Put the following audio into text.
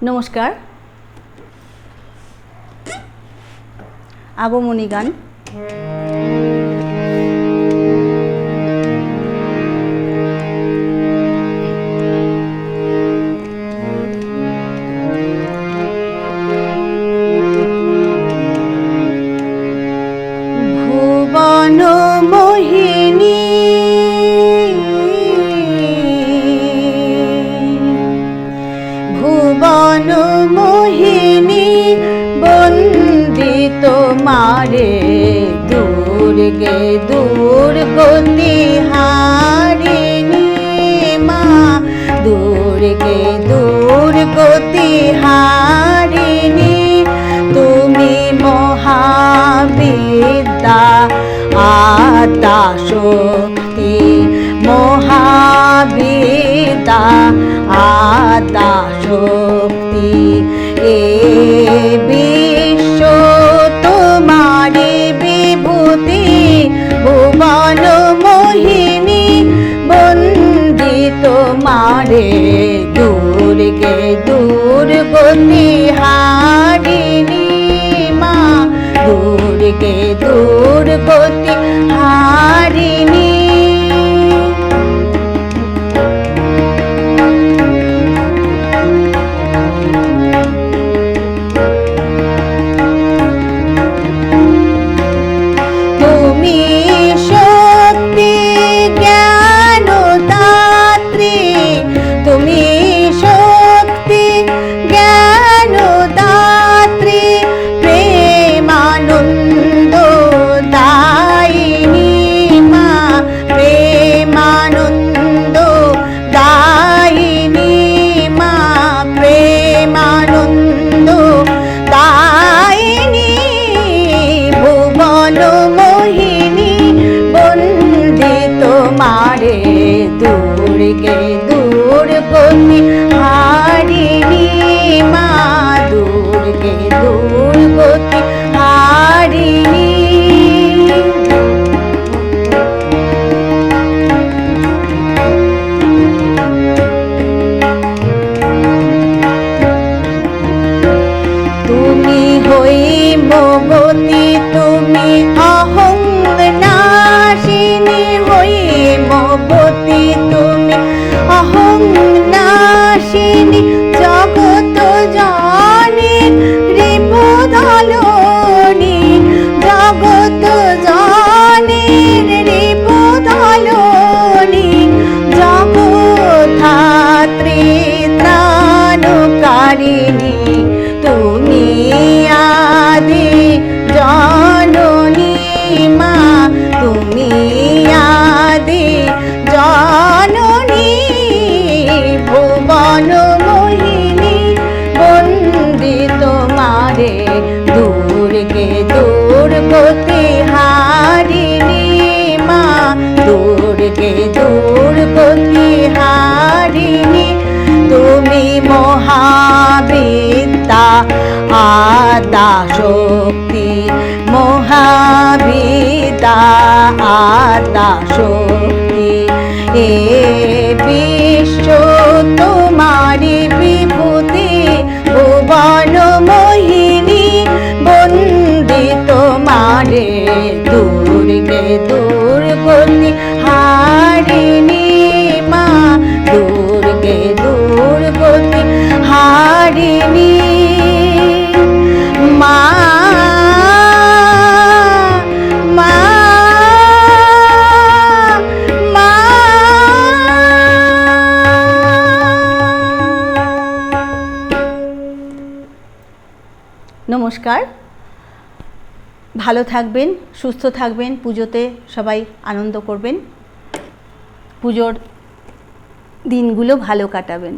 নমস্কার। আগমনী গান। ভুবন মোহিনী ভুবন মোহিনী বন্দি তোমারে দুর্গে দুর্গতি হারিণী মা দুর্গে দুর্গতি হারিণী তুমি মহাবিদ্যা আদ্যা শক্তি মহাবিদ্যা আদ্যা শক্তি এ বিশ্ব তোমারি বিভূতি ভুবন মোহিনী বন্দি তোমারে দুর্গে দুর্গতি হারিণী মা দুর্গে দুর্গতি হারিণী দুর্গে দুর্গতি হারিণী মা দুর্গে দুর্গতি হারিণী তুমি হৈমবতী তুমি অহংনাশিনী হৈমবতী তুমি অহংনাশিনী জগত জনী রিপুধলনী জগত জনীর রিপুধলনী জগদ্ধাত্রী ত্রাণকারিণী তুমি আদি জননী মা তুমি আদি জননী ভুবন মোহিনী বন্দি তোমারে দুর্গে দুর্গতি হারিণী মা দুর্গে দুর্গতি হারিণী তুমি মহাবিদ্যা আদ্যা শক্তি মহাবিদ্যা আদ্যা শক্তি এ বিশ্ব তোমারি বিভূতি ভুবন মোহিনী বন্দি তোমারে দুর্গে দুর্গতি হারিণী মা দুর্গে দুর্গতি হারিণী মা মা মা নমস্কার। ভালো থাকবেন, সুস্থ থাকবেন, পুজোতে সবাই আনন্দ করবেন, পুজোর দিনগুলো ভালো কাটাবেন।